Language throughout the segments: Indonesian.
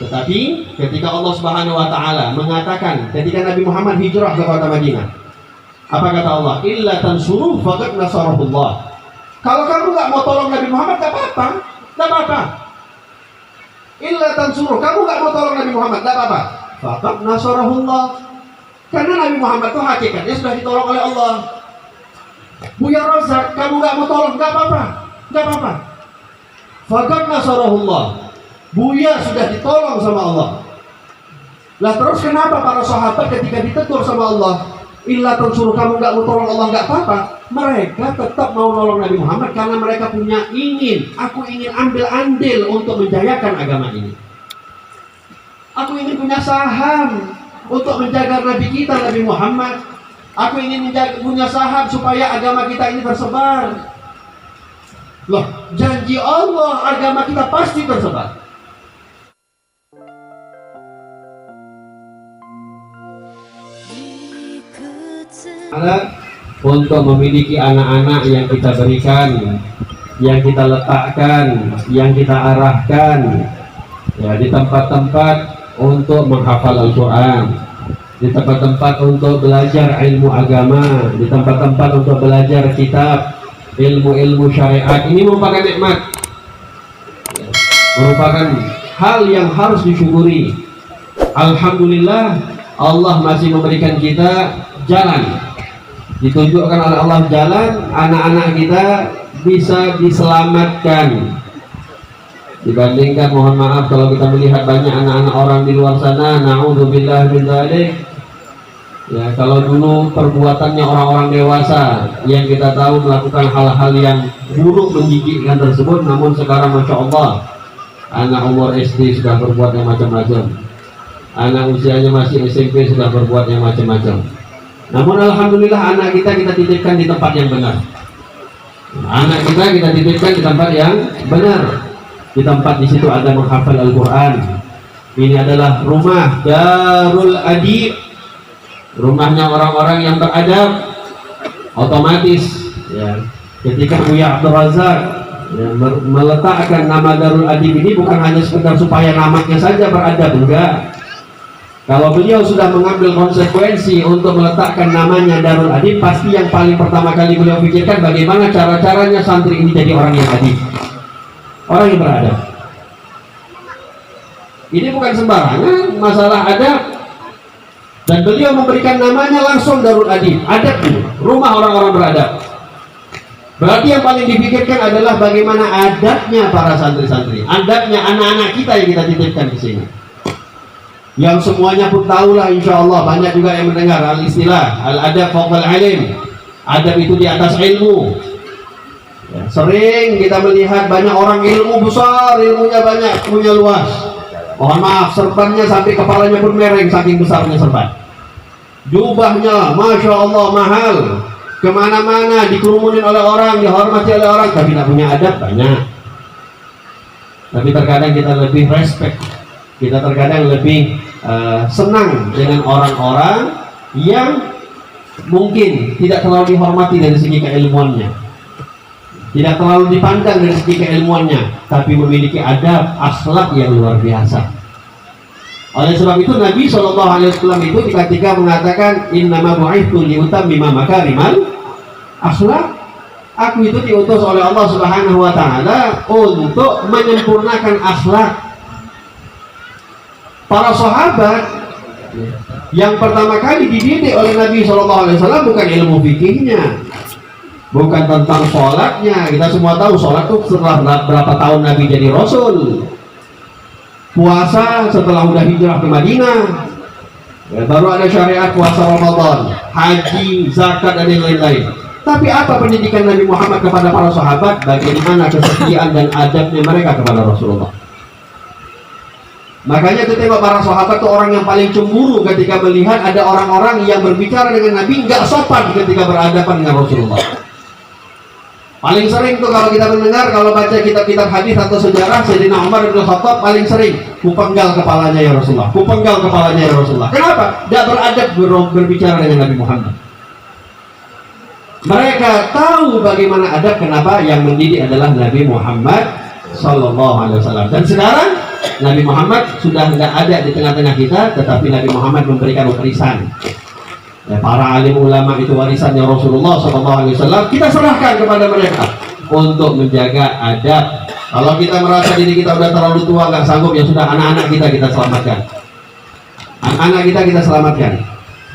Tetapi ketika Allah Subhanahu wa taala mengatakan ketika Nabi Muhammad hijrah ke kota Madinah, apa kata Allah? Illa tansuru faqad nasarahullah. Kalau kamu nggak mau tolong Nabi Muhammad, nggak apa-apa, nggak apa-apa. Illa tansuru, kamu nggak mau tolong Nabi Muhammad, nggak apa-apa. Faqad nasarahullah. Karena Nabi Muhammad itu hakikatnya sudah ditolong oleh Allah. Buya Razak, kamu nggak mau tolong, nggak apa-apa, nggak apa-apa. Faqad nasarahullah. Buya sudah ditolong sama Allah. Lah terus kenapa para sahabat ketika ditegur sama Allah, illa tansuru, kamu nggak mau tolong Allah, nggak apa-apa, mereka tetap mau nolong Nabi Muhammad karena mereka punya aku ingin ambil andil untuk menjayakan agama ini. Aku ingin punya saham untuk menjaga Nabi kita, Nabi Muhammad. Aku ingin punya saham supaya agama kita ini tersebar. Loh, janji Allah agama kita pasti tersebar. Untuk memiliki anak-anak yang kita berikan, yang kita letakkan, yang kita arahkan ya, di tempat-tempat untuk menghafal Al-Quran, di tempat-tempat untuk belajar ilmu agama, di tempat-tempat untuk belajar kitab, ilmu-ilmu syariat. Ini merupakan nikmat, merupakan hal yang harus disyukuri. Alhamdulillah Allah masih memberikan kita jalan, ditunjukkan oleh Allah jalan, anak-anak kita bisa diselamatkan. Dibandingkan, mohon maaf kalau kita melihat banyak anak-anak orang di luar sana, na'udzubillah min dzalik. Ya, kalau dulu perbuatannya orang-orang dewasa yang kita tahu melakukan hal-hal yang buruk menjijikkan tersebut, namun sekarang Masya Allah anak umur SD sudah berbuat yang macam-macam, anak usianya masih SMP sudah berbuat yang macam-macam. Namun alhamdulillah anak kita titipkan di tempat yang benar. Anak kita titipkan di tempat yang benar. Di tempat di situ ada menghafal Al-Quran. Ini adalah rumah Darul Adib, rumahnya orang-orang yang beradab. Otomatis ya, ketika Buya Abdul Razak ya, meletakkan nama Darul Adib ini bukan hanya sekedar supaya namanya saja beradab, enggak. Kalau beliau sudah mengambil konsekuensi untuk meletakkan namanya Darul Adib, pasti yang paling pertama kali beliau pikirkan bagaimana cara-caranya santri ini jadi orang yang adib, orang yang beradab. Ini bukan sembarangan masalah adab. Dan beliau memberikan namanya langsung Darul Adib, adab ini, rumah orang-orang beradab. Berarti yang paling dipikirkan adalah bagaimana adabnya para santri-santri, adabnya anak-anak kita yang kita titipkan di sini. Yang semuanya pun tahulah, insya Allah banyak juga yang mendengar al-istilah al-adab fawqal alim, adab itu di atas ilmu ya, sering kita melihat banyak orang ilmu besar, ilmunya banyak, punya luas, mohon maaf serbannya sampai kepalanya pun mereng saking besarnya serban, jubahnya Masya Allah mahal, kemana-mana dikerumunin oleh orang, dihormati oleh orang, tapi tidak punya adab banyak. Tapi terkadang kita lebih respect, kita terkadang lebih senang dengan orang-orang yang mungkin tidak terlalu dihormati dari segi keilmuannya, tidak terlalu dipandang dari segi keilmuannya, tapi memiliki adab, akhlak yang luar biasa. Oleh sebab itu Nabi SAW itu ketika mengatakan innama bu'ithtu liutammima makarimal akhlak, aku itu diutus oleh Allah Subhanahu wa taala untuk menyempurnakan akhlak. Para sahabat yang pertama kali dididik oleh Nabi SAW bukan ilmu fikihnya, bukan tentang sholatnya. Kita semua tahu sholat itu setelah berapa tahun Nabi jadi Rasul. Puasa setelah udah hijrah ke Madinah ya, baru ada syariat puasa Ramadan, haji, zakat dan yang lain-lain. Tapi apa pendidikan Nabi Muhammad kepada para sahabat? Bagaimana kesetiaan dan adabnya mereka kepada Rasulullah. Makanya ketika para sahabat itu orang yang paling cemburu ketika melihat ada orang-orang yang berbicara dengan Nabi nggak sopan ketika berhadapan dengan Rasulullah. Paling sering tuh kalau kita mendengar, kalau baca kitab-kitab hadis atau sejarah, Sayyidina Umar bin Khattab paling sering kupenggal kepalanya ya Rasulullah, kupenggal kepalanya ya Rasulullah. Kenapa? Tidak beradab berbicara dengan Nabi Muhammad. Mereka tahu bagaimana adab. Kenapa? Yang mendidik adalah Nabi Muhammad Sallallahu Alaihi Wasallam. Dan sekarang Nabi Muhammad sudah tidak ada di tengah-tengah kita, tetapi Nabi Muhammad memberikan warisan. Ya, para alim ulama itu warisannya Rasulullah Sallallahu Alaihi Wasallam. Kita serahkan kepada mereka untuk menjaga adab. Kalau kita merasa diri kita sudah terlalu tua, nggak sanggup, ya sudah, anak-anak kita selamatkan. Anak-anak kita selamatkan.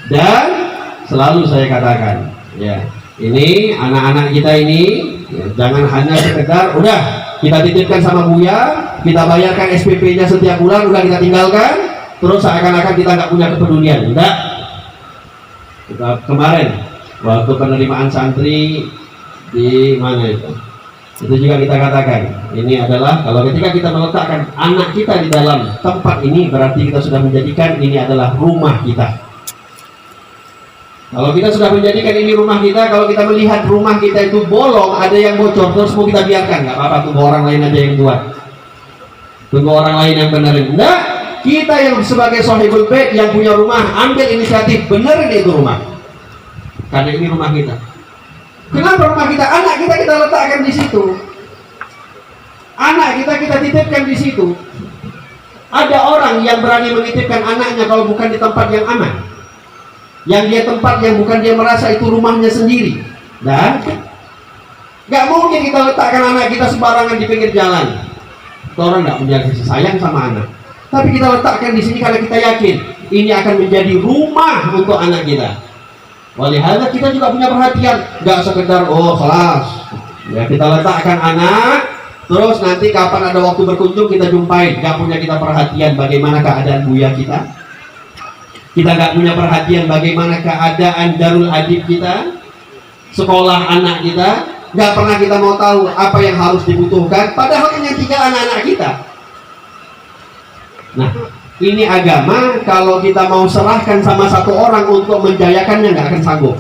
Dan selalu saya katakan, ya, ini anak-anak kita ini, ya, jangan hanya sekedar udah kita titipkan sama Buya, kita bayarkan SPP-nya setiap bulan, udah kita tinggalkan, terus seakan-akan kita nggak punya kepedulian. Enggak. Kemarin waktu penerimaan santri di mana itu juga kita katakan, ini adalah kalau ketika kita meletakkan anak kita di dalam tempat ini, berarti kita sudah menjadikan ini adalah rumah kita. Kalau kita sudah menjadikan ini rumah kita, kalau kita melihat rumah kita itu bolong, ada yang bocor, terus mau kita biarkan, nggak apa-apa, tunggu orang lain aja yang buat, tunggu orang lain yang benerin. Enggak, kita yang sebagai sahibul bait yang punya rumah, ambil inisiatif, benerin itu rumah, karena ini rumah kita. Kenapa rumah kita? Anak kita letakkan di situ. Anak kita titipkan di situ. Ada orang yang berani menitipkan anaknya kalau bukan di tempat yang aman, yang dia tempat yang bukan dia merasa itu rumahnya sendiri. Dan nggak mungkin kita letakkan anak kita sembarangan di pinggir jalan. Orang nggak punya kasih sayang sama anak. Tapi kita letakkan di sini karena kita yakin ini akan menjadi rumah untuk anak kita. Walihada kita juga punya perhatian, nggak sekedar kelas. Ya, kita letakkan anak, terus nanti kapan ada waktu berkunjung kita jumpai. Nggak punya kita perhatian bagaimana keadaan Buya kita. Kita nggak punya perhatian bagaimana keadaan Darul Adib kita, sekolah anak kita. Nggak pernah kita mau tahu apa yang harus dibutuhkan. Padahal yang tiga anak-anak kita. Nah, ini agama, kalau kita mau serahkan sama satu orang untuk menjayakannya, nggak akan sanggup.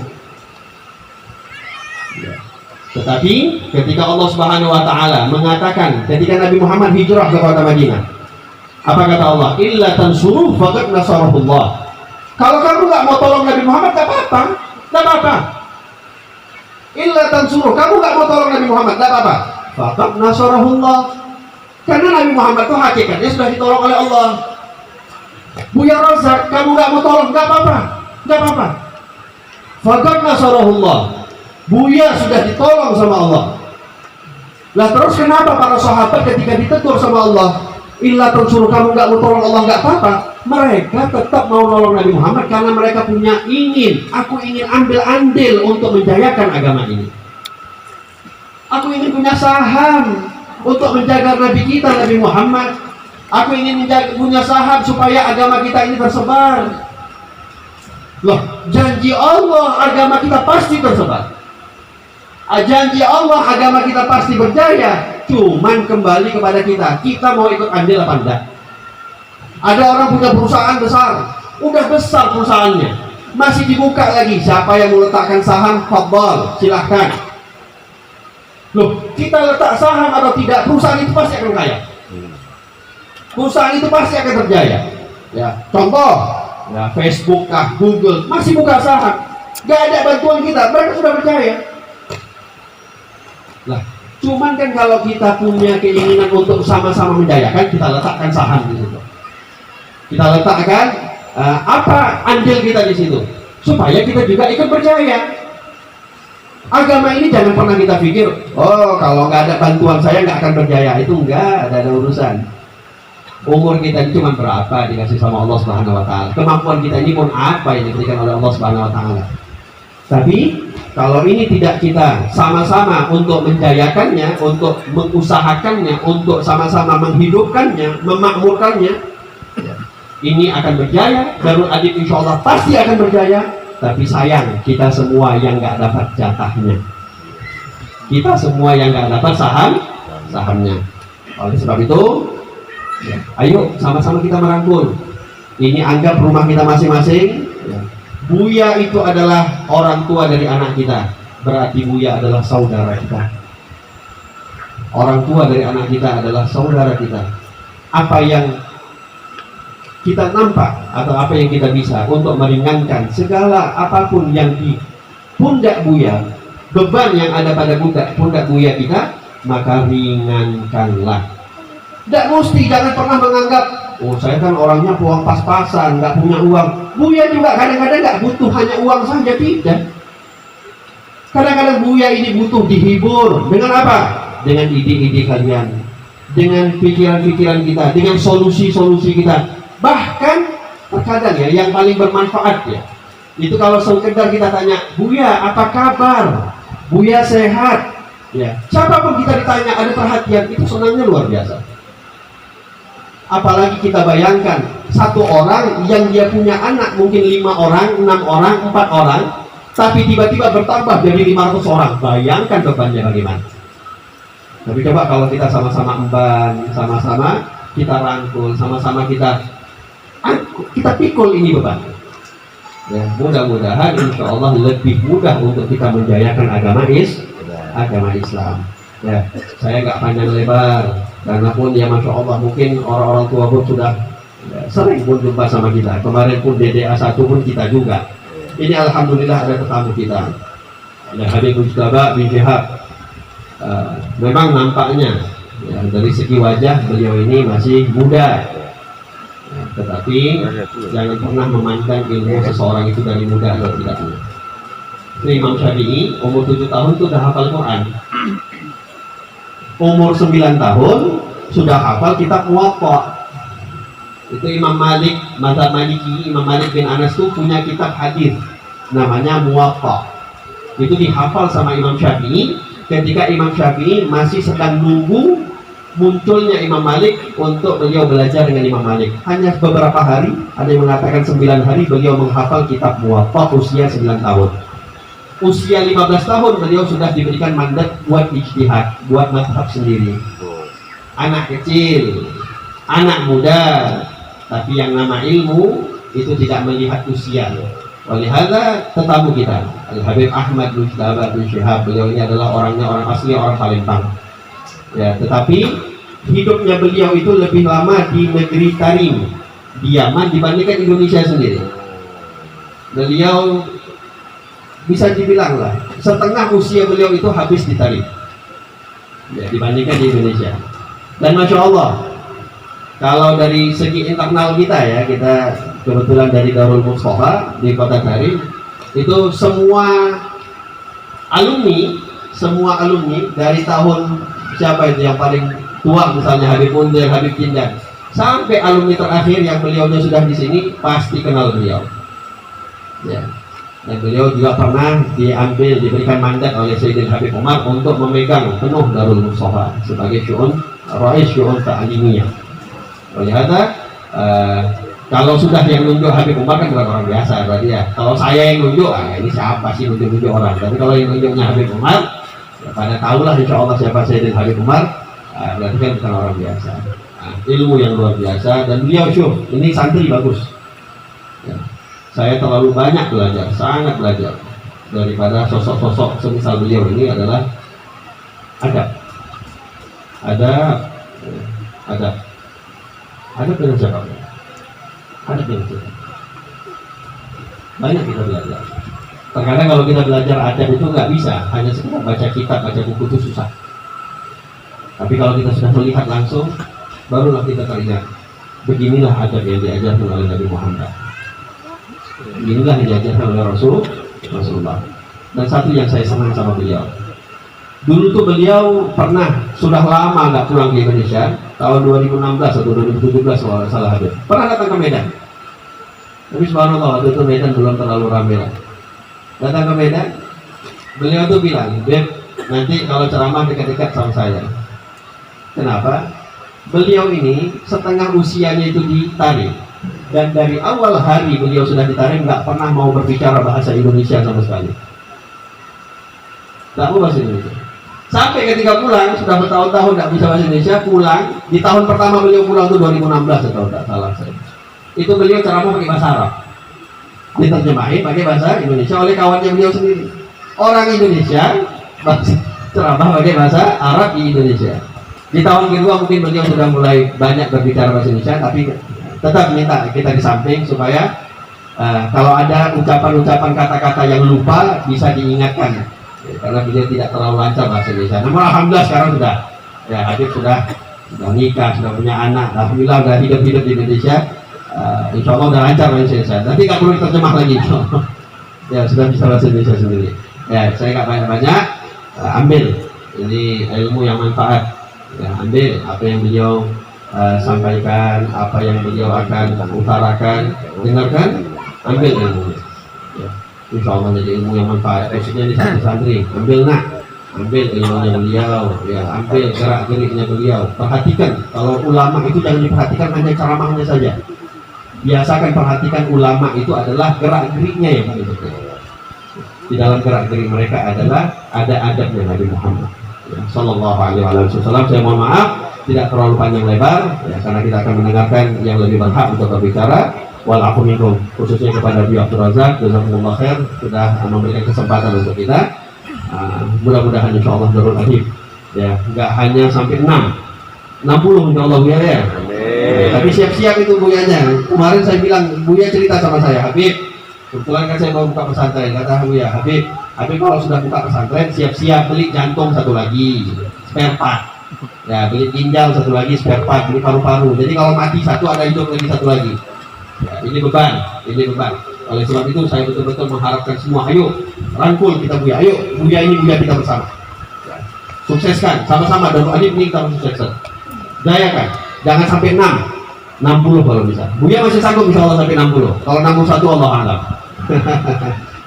Tetapi ketika Allah Subhanahu Wa Taala mengatakan, ketika Nabi Muhammad hijrah ke kota Madinah, apa kata Allah? Illa tansuruh faqad nasarahullah. Kalau kamu nggak mau tolong Nabi Muhammad, nggak apa-apa, nggak apa-apa. Illa tansuruh, kamu nggak mau tolong Nabi Muhammad, nggak apa-apa. Faqad nasarahullah. Karena Nabi Muhammad itu hakikatnya sudah ditolong oleh Allah. Buya Razak, kamu nggak mau tolong, nggak apa-apa, nggak apa-apa. Faqad nasarahullah. Buya sudah ditolong sama Allah. Lah terus kenapa para sahabat ketika ditegur sama Allah, illa tansuruh, kamu nggak mau tolong Allah, nggak apa-apa? Mereka tetap mau nolong Nabi Muhammad karena mereka punya aku ingin ambil andil untuk menjayakan agama ini. Aku ingin punya saham untuk menjaga Nabi kita, Nabi Muhammad. Aku ingin punya saham supaya agama kita ini tersebar. Loh, janji Allah agama kita pasti tersebar. Janji Allah agama kita pasti berjaya. Cuman kembali kepada kita. Kita mau ikut andil apa enggak? Ada orang punya perusahaan besar, udah besar perusahaannya, masih dibuka lagi. Siapa yang mau letakkan saham? Fadhal, silahkan. Loh, kita letak saham atau tidak, perusahaan itu pasti akan kaya. Perusahaan itu pasti akan berjaya. Ya, contoh, ya Facebook kah, Google masih buka saham, gak ada bantuan kita, mereka sudah berjaya. Lah, cuman kan kalau kita punya keinginan untuk sama-sama menjayakan, kita letakkan saham di situ. Kita letakkan apa andil kita di situ, supaya kita juga ikut berjaya. Agama ini jangan pernah kita pikir, kalau nggak ada bantuan saya nggak akan berjaya. Itu enggak, ada urusan. Umur kita ini cuma berapa dikasih sama Allah Subhanahu Wa Taala. Kemampuan kita ini pun apa yang diberikan oleh Allah Subhanahu Wa Taala. Tapi kalau ini tidak kita sama-sama untuk menjayakannya, untuk mengusahakannya, untuk sama-sama menghidupkannya, memakmurkannya, ini akan berjaya. Darul Adib insya Allah pasti akan berjaya. Tapi sayang, kita semua yang nggak dapat jatahnya, kita semua yang nggak dapat sahamnya. Oleh sebab itu, ya, ayo sama-sama kita merangkul. Ini anggap rumah kita masing-masing. Ya. Buya itu adalah orang tua dari anak kita, berarti Buya adalah saudara kita. Orang tua dari anak kita adalah saudara kita. Apa yang kita nampak atau apa yang kita bisa untuk meringankan segala apapun yang di pundak Buya, beban yang ada pada pundak Buya kita, maka ringankanlah. Tidak mesti, jangan pernah menganggap, oh saya kan orangnya uang pas-pasan, nggak punya uang. Buya juga kadang-kadang nggak butuh hanya uang saja, tidak. Kadang-kadang Buya ini butuh dihibur. Dengan apa? Dengan ide-ide kalian, dengan pikiran-pikiran kita, dengan solusi-solusi kita. Bahkan terkadang ya, yang paling bermanfaat ya, itu kalau sekedar kita tanya, Buya apa kabar? Buya sehat? Ya, siapapun kita ditanya ada perhatian, itu senangnya luar biasa. Apalagi kita bayangkan satu orang yang dia punya anak mungkin 5 orang, 6 orang, 4 orang, tapi tiba-tiba bertambah jadi 500 orang. Bayangkan bebannya bagaimana. Tapi coba kalau kita sama-sama emban, sama-sama kita rangkul, sama-sama kita pikul ini beban. Ya, mudah-mudahan insya Allah lebih mudah untuk kita menjayakan agama Islam. Ya, saya nggak panjang lebar, karena pun ya masya Allah mungkin orang-orang tua pun sudah ya, sering pun jumpa sama kita. Kemarin pun DDA 1 pun kita juga. Ini alhamdulillah ada tetamu kita, ada Habib Mujtaba bin Syihab. Memang nampaknya ya, dari segi wajah beliau ini masih muda. Tetapi jangan pernah memandang ilmu seseorang itu dari muda atau tidaknya. Imam Syafi'i umur 7 tahun itu sudah hafal Quran. Umur 9 tahun sudah hafal kitab Muwatta. Itu Imam Malik, mazhab Maliki, Imam Malik bin Anas itu punya kitab hadis namanya Muwatta. Itu dihafal sama Imam Syafi'i ketika Imam Syafi'i masih sedang nunggu munculnya Imam Malik untuk beliau belajar dengan Imam Malik. Hanya beberapa hari, ada yang mengatakan 9 hari beliau menghafal kitab Muwatta usia 9 tahun. Usia 15 tahun beliau sudah diberikan mandat buat ijtihad, buat mazhab sendiri. Anak kecil, anak muda, tapi yang nama ilmu itu tidak melihat usia. Oleh hal tetamu kita, Al-Habib Ahmad Mujtaba bin Syihab, beliau ini adalah orangnya orang asli, orang Palembang. Ya, tetapi hidupnya beliau itu lebih lama di negeri Tarim, di Yaman dibandingkan Indonesia sendiri. Beliau bisa dibilang lah setengah usia beliau itu habis di Tarim, ya, dibandingkan di Indonesia. Dan masya Allah, kalau dari segi internal kita ya, kita kebetulan dari Darul Mustafa di kota Tarim, itu semua alumni dari tahun siapa itu yang paling tua, misalnya Habib Mundir, Habib Jindan, sampai alumni terakhir yang beliaunya sudah di sini pasti kenal beliau. Ya. Dan beliau juga pernah diberikan mandat oleh Sayyidina Habib Umar untuk memegang penuh Darul Mustafa sebagai Rais Syu'un Ta'alimiyah. Oleh karena kalau sudah yang nunjuk Habib Umar kan bukan orang biasa berarti ya. Kalau saya yang nunjuk, ini siapa sih nunjuk orang? Tapi kalau yang nunjuknya Habib Umar, ya pada tahulah insya Allah siapa Sayyidina Habib Umar, berarti kan bukan orang biasa. Ilmu yang luar biasa, dan beliau ini santri bagus. Ya. Saya terlalu banyak belajar, sangat belajar daripada sosok-sosok semisal beliau ini adalah adab dengan siapa? Adab dengan siapa? Banyak kita belajar. Terkadang kalau kita belajar adab itu nggak bisa hanya sekedar baca kitab, baca buku itu susah. Tapi kalau kita sudah melihat langsung, barulah kita teringat. Beginilah adab yang diajarkan oleh Nabi Muhammad. Inilah yang diajarkan oleh Rasulullah. Dan satu yang saya senang sama beliau, dulu tuh beliau sudah lama nggak pulang ke Indonesia, tahun 2016 atau 2017 kalau salah ada, pernah datang ke Medan. Tapi subhanallah waktu itu Medan belum terlalu ramai lah. Datang ke Medan, beliau tuh bilang, Beb, nanti kalau ceramah dekat-dekat sama saya. Kenapa? Beliau ini setengah usianya itu ditarik. Dan dari awal hari beliau sudah ditarik, nggak pernah mau berbicara bahasa Indonesia sama sekali. Nggak mau bahasa Indonesia. Sampai ketika pulang, sudah bertahun-tahun nggak bisa bahasa Indonesia, pulang. Di tahun pertama beliau pulang itu 2016 atau tidak salah saya. Itu beliau ceramah pakai bahasa Arab. Diterjemahin pakai bahasa Indonesia oleh kawannya beliau sendiri. Orang Indonesia ceramah pakai bahasa Arab di Indonesia. Di tahun kedua mungkin beliau sudah mulai banyak berbicara bahasa Indonesia, tapi tetap minta kita di samping supaya kalau ada ucapan-ucapan kata-kata yang lupa bisa diingatkan. karena beliau tidak terlalu lancar bahasa Indonesia. Namun alhamdulillah sekarang sudah, ya Habib sudah nikah, sudah punya anak, alhamdulillah sudah hidup di Indonesia. Insya Allah udah lancar bahasa Indonesia. Nanti nggak perlu terjemah lagi, insya Allah. Ya sudah bisa bahasa Indonesia sendiri. Ya saya nggak banyak-banyak, ambil ini ilmu yang manfaat. Ya, ambil apa yang beliau sampaikan, apa yang beliau akan utarakan, dengarkan, ambil ilmunya. Ya, insya Allah jadi ilmu yang manfaat. Khususnya di santri, ambil ilmunya beliau, ya ambil gerak geriknya beliau. Perhatikan, kalau ulama itu jangan diperhatikan hanya ceramahnya saja. Biasakan perhatikan ulama itu adalah gerak geriknya yang paling penting. Di dalam gerak gerik mereka adalah ada adabnya Nabi Muhammad. Ya, Sallallahu Alaihi Wasallam. Saya mohon maaf tidak terlalu panjang lebar, ya, karena kita akan mendengarkan yang lebih berhak untuk berbicara. Walaupun minkum, khususnya kepada Biu Abdul Razak, jazakumullah khair sudah memberikan kesempatan untuk kita. Mudah-mudahan insya Allah Darul Hadib, ya nggak hanya sampai 60 insya Allah Buya ya. Tapi siap-siap itu Buyanya. Kemarin saya bilang Buya cerita sama saya, Habib. Kebetulan kan saya mau buka pesantren, kata Buya, Habib kalau sudah buka pesantren siap-siap beli jantung satu lagi, spare part. Ya beli ginjal satu lagi, spare part, beli paru-paru. Jadi kalau mati satu ada hidup lagi satu lagi. Ya, ini beban. Oleh sebab itu saya betul-betul mengharapkan semua, ayo rangkul kita Buya, ayo Buya ini Buya kita bersama. Ya, sukseskan sama-sama Darul Hadib ini kita sukseskan. Jayakan, jangan sampai 60 kalau bisa. Buya masih sanggup insya Allah sampai 60. Kalau 61 Allah alam.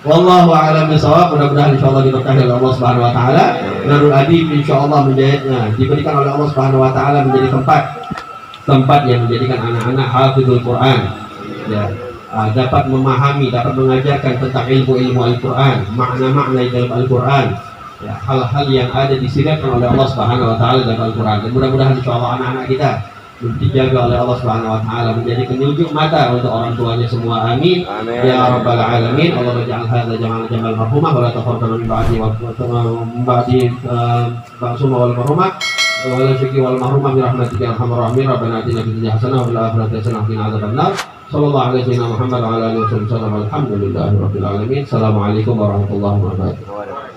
Wallahu a'lam bishawab. Mudah-mudahan insya Allah diberkahi oleh Allah Subhanahu wa taala. Darul Hadib insya Allah diberikan oleh Allah Subhanahu wa taala menjadi tempat yang menjadikan anak-anak hafizul Quran. Ya, dapat memahami, dapat mengajarkan tentang ilmu-ilmu Al-Quran, makna-makna dalam Al-Quran, ya, hal-hal yang ada disirikan oleh Allah Subhanahu wa taala dalam Al-Quran. Dan mudah-mudahan insya Allah anak-anak kita dijaga oleh Allah Subhanahu wa taala menjadi penyujuk mata untuk orang tuanya semua. Amin. Ya rabbal alamin. Allah baja'al hadza jamal marhumah wa la tafarraqu min ba'di wa ba'di ba'suma wal marhumah wa la syaki wal marhumah bi rahmatika ya arhamar rahimin. Rabbana atina fid dunya hasanah wa fil akhirati hasanah wa qina adzabannar. Sallallahu alaihi wa sallam Muhammad wa ala alihi wa sallam. Alhamdulillahirabbil alamin. Assalamualaikum warahmatullahi wabarakatuh.